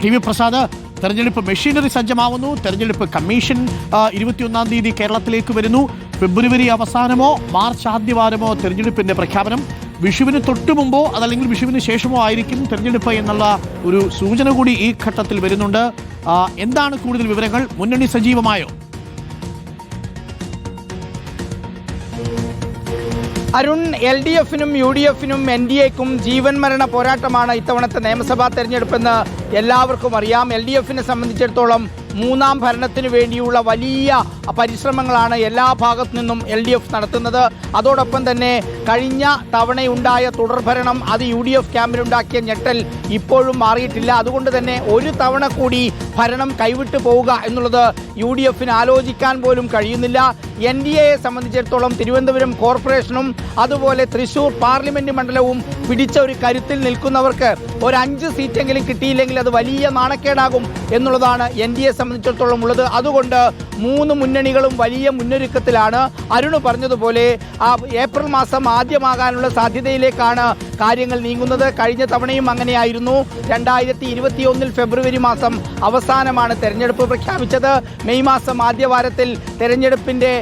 T V Prasad, തെരഞ്ഞെടുപ്പ് machinery സജ്ജമാവുന്നു. തെരഞ്ഞെടുപ്പ് commission 21-ാം തീയതി കേരളത്തിലേക്ക് വരുന്നു. ഫെബ്രുവരി അവസാനമോ മാർച്ച് ആദ്യവാരമോ തെരഞ്ഞെടുപ്പിന്റെ പ്രഖ്യാപനം. വിഷുവിന് തൊട്ടു മുമ്പോ അതല്ലെങ്കിൽ വിഷുവിന് ശേഷമോ ആയിരിക്കും തെരഞ്ഞെടുപ്പ് എന്നുള്ള ഒരു സൂചന കൂടി ഈ ഘട്ടത്തിൽ വരുന്നുണ്ട്. എന്താണ് കൂടുതൽ വിവരങ്ങൾ? മുന്നണി സജീവമായോ? അരുൺ, LDF-നും UDF-നും NDA-ക്കും ജീവൻ മരണ പോരാട്ടമാണ് ഇത്തവണത്തെ നിയമസഭാ തെരഞ്ഞെടുപ്പെന്ന് എല്ലാവർക്കും അറിയാം. LDF-നെ സംബന്ധിച്ചിടത്തോളം മൂന്നാം ഭരണത്തിന് വേണ്ടിയുള്ള വലിയ പരിശ്രമങ്ങളാണ് എല്ലാ ഭാഗത്തു നിന്നും LDF നടത്തുന്നത്. അതോടൊപ്പം തന്നെ കഴിഞ്ഞ തവണയുണ്ടായ തുടർഭരണം അത് UDF ക്യാമ്പിനുണ്ടാക്കിയ ഞെട്ടൽ ഇപ്പോഴും മാറിയിട്ടില്ല. അതുകൊണ്ട് തന്നെ ഒരു തവണ കൂടി ഭരണം കൈവിട്ടു പോവുക എന്നുള്ളത് UDF-ന് ആലോചിക്കാൻ പോലും കഴിയുന്നില്ല. NDA-യെ സംബന്ധിച്ചിടത്തോളം തിരുവനന്തപുരം കോർപ്പറേഷനും അതുപോലെ തൃശ്ശൂർ പാർലമെന്റ് മണ്ഡലവും പിടിച്ച ഒരു കരുത്തിൽ നിൽക്കുന്നവർക്ക് ഒരു 5 സീറ്റെങ്കിലും കിട്ടിയില്ലെങ്കിൽ അത് വലിയ നാണക്കേടാകും എന്നുള്ളതാണ് NDA സംബന്ധിച്ചിടത്തോളം ഉള്ളത്. അതുകൊണ്ട് 3 മുന്നണികളും വലിയ മുന്നൊരുക്കത്തിലാണ്. അരുണ് പറഞ്ഞതുപോലെ ഏപ്രിൽ മാസം ആദ്യമാകാനുള്ള സാധ്യതയിലേക്കാണ് കാര്യങ്ങൾ നീങ്ങുന്നത്. കഴിഞ്ഞ തവണയും അങ്ങനെയായിരുന്നു. 2021 ഫെബ്രുവരി മാസം അവസാനമാണ് തെരഞ്ഞെടുപ്പ് പ്രഖ്യാപിച്ചത്. മെയ് മാസം ആദ്യവാരത്തിൽ തെരഞ്ഞെടുപ്പിൻ്റെ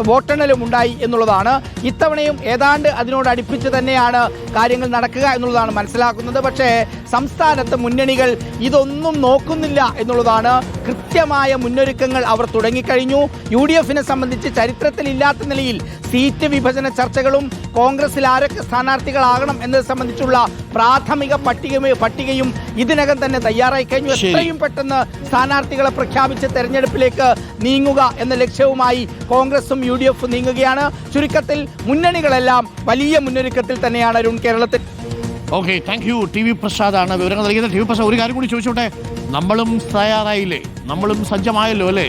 വോട്ടെണ്ണലും ഉണ്ടായി എന്നുള്ളതാണ്. ഇത്തവണയും ഏതാണ്ട് അതിനോട് അടുപ്പിച്ച് തന്നെയാണ് കാര്യങ്ങൾ നടക്കുക എന്നുള്ളതാണ് മനസ്സിലാക്കുന്നത്. പക്ഷേ സംസ്ഥാനത്ത് മുന്നണികൾ ഇതൊന്നും നോക്കുന്നില്ല എന്നുള്ളതാണ്. കൃത്യമായ മുന്നൊരുക്കങ്ങൾ അവർ തുടങ്ങിക്കഴിഞ്ഞു. UDF-നെ സംബന്ധിച്ച് ചരിത്രത്തിലില്ലാത്ത നിലയിൽ സീറ്റ് വിഭജന ചർച്ചകളും കോൺഗ്രസിൽ ആരൊക്കെ സ്ഥാനാർത്ഥികളാകണം എന്നത് സംബന്ധിച്ചുള്ള പ്രാഥമിക പട്ടികയും ഇതിനകം തന്നെ തയ്യാറായി കഴിഞ്ഞു. എത്രയും പെട്ടെന്ന് സ്ഥാനാർത്ഥികളെ പ്രഖ്യാപിച്ച് തെരഞ്ഞെടുപ്പിലേക്ക് നീങ്ങുക എന്ന ലക്ഷ്യവുമായി കോൺഗ്രസും UDF-ഉം നീങ്ങുകയാണ്. ചുരുക്കത്തിൽ മുന്നണികളെല്ലാം വലിയ മുന്നൊരുക്കത്തിൽ തന്നെയാണ് അരുൺ കേരളത്തിൽ. Okay, thank you. T V പ്രസാദാണ് വിവരങ്ങൾ നൽകിയത്. ടി വി പ്രസാദ്, ഒരു കാര്യം കൂടി ചോദിച്ചോട്ടെ, നമ്മളും തയ്യാറായില്ലേ? നമ്മളും സജ്ജമായല്ലോ അല്ലേ?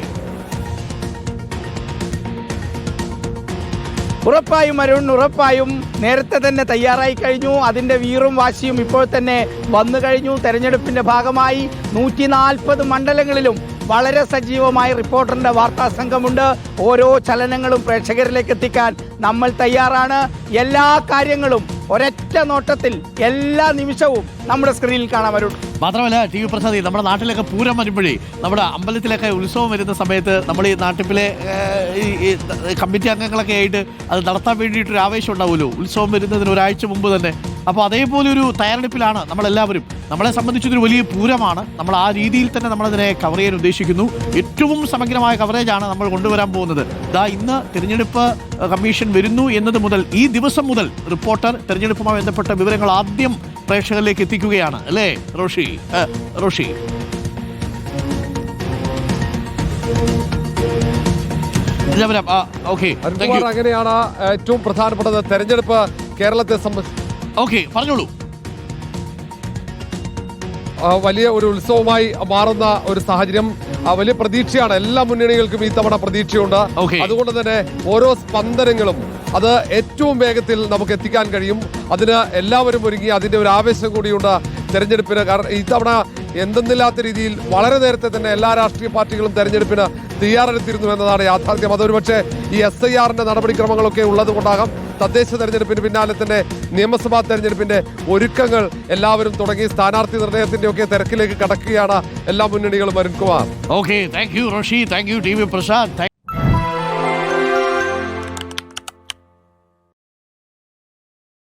ഉറപ്പായും അരുൺ, ഉറപ്പായും നേരത്തെ തന്നെ തയ്യാറായി കഴിഞ്ഞു. അതിൻ്റെ വീറും വാശിയും ഇപ്പോൾ തന്നെ വന്നു കഴിഞ്ഞു. തെരഞ്ഞെടുപ്പിൻ്റെ ഭാഗമായി 140 മണ്ഡലങ്ങളിലും വളരെ സജീവമായ റിപ്പോർട്ടറിൻ്റെ വാർത്താ സംഘമുണ്ട്. ഓരോ ചലനങ്ങളും പ്രേക്ഷകരിലേക്ക് എത്തിക്കാൻ നമ്മൾ തയ്യാറാണ്. എല്ലാ കാര്യങ്ങളും ഒരൊറ്റ നോട്ടത്തിൽ എല്ലാ നിമിഷവും നമ്മുടെ സ്ക്രീനിൽ കാണാൻ വരും. മാത്രമല്ല ടി വി പ്രസാദ്, നമ്മുടെ നാട്ടിലൊക്കെ പൂരം വരുമ്പോഴേ, നമ്മുടെ അമ്പലത്തിലൊക്കെ ഉത്സവം വരുന്ന സമയത്ത് നമ്മൾ ഈ നാട്ടിലെ ഈ കമ്മിറ്റി അംഗങ്ങളൊക്കെ ആയിട്ട് അത് നടത്താൻ വേണ്ടിയിട്ടൊരു ആവേശം ഉണ്ടാവുമല്ലോ ഉത്സവം വരുന്നതിന് ഒരാഴ്ച മുമ്പ് തന്നെ. അപ്പോൾ അതേപോലെ ഒരു തയ്യാറെടുപ്പിലാണ് നമ്മളെല്ലാവരും. നമ്മളെ സംബന്ധിച്ചൊരു വലിയ പൂരമാണ്. നമ്മൾ ആ രീതിയിൽ തന്നെ നമ്മളതിനെ കവർ ചെയ്യാൻ ഉദ്ദേശിക്കുന്നു. ഏറ്റവും സമഗ്രമായ കവറേജാണ് നമ്മൾ കൊണ്ടുവരാൻ പോകുന്നത്. ഇന്ന് തിരഞ്ഞെടുപ്പ് കമ്മീഷൻ വരുന്നു എന്നത് മുതൽ, ഈ ദിവസം മുതൽ റിപ്പോർട്ടർ തെരഞ്ഞെടുപ്പുമായി ബന്ധപ്പെട്ട വിവരങ്ങൾ ആദ്യം പ്രേക്ഷകരിലേക്ക് എത്തിക്കുകയാണ് അല്ലേ റോഷി? അങ്ങനെയാണ് ഏറ്റവും പ്രധാനപ്പെട്ടത് തെരഞ്ഞെടുപ്പ് കേരളത്തെ സംബന്ധിച്ച്. ഓക്കെ, പറഞ്ഞോളൂ. വലിയ ഒരു ഉത്സവമായി മാറുന്ന ഒരു സാഹചര്യം, വലിയ പ്രതീക്ഷയാണ് എല്ലാ മുന്നണികൾക്കും ഈ തവണ പ്രതീക്ഷയുണ്ട്. അതുകൊണ്ട് തന്നെ ഓരോ സ്പന്ദനങ്ങളും അത് ഏറ്റവും വേഗത്തിൽ നമുക്ക് എത്തിക്കാൻ കഴിയും. അതിന് എല്ലാവരും ഒരുങ്ങി. അതിന്റെ ഒരു ആവേശം കൂടിയുണ്ട് തെരഞ്ഞെടുപ്പിന്. കാരണം ഈ തവണ എന്തെന്നില്ലാത്ത രീതിയിൽ വളരെ നേരത്തെ തന്നെ എല്ലാ രാഷ്ട്രീയ പാർട്ടികളും തെരഞ്ഞെടുപ്പിന് തയ്യാറെടുത്തിരുന്നു എന്നതാണ് യാഥാർത്ഥ്യം. അതൊരു പക്ഷേ ഈ SIR-ന്റെ നടപടിക്രമങ്ങളൊക്കെ ഉള്ളത് കൊണ്ടാകാം. തദ്ദേശ തെരഞ്ഞെടുപ്പിന് പിന്നാലെ തന്നെ നിയമസഭാ തെരഞ്ഞെടുപ്പിന്റെ ഒരുക്കങ്ങൾ എല്ലാവരും തുടങ്ങി. സ്ഥാനാർത്ഥി നിർണയത്തിന്റെ ഒക്കെ തിരക്കിലേക്ക് കടക്കുകയാണ് എല്ലാ മുന്നണികളും. Arunkumar. Okay, thank you Roshi, thank you T V Prasad.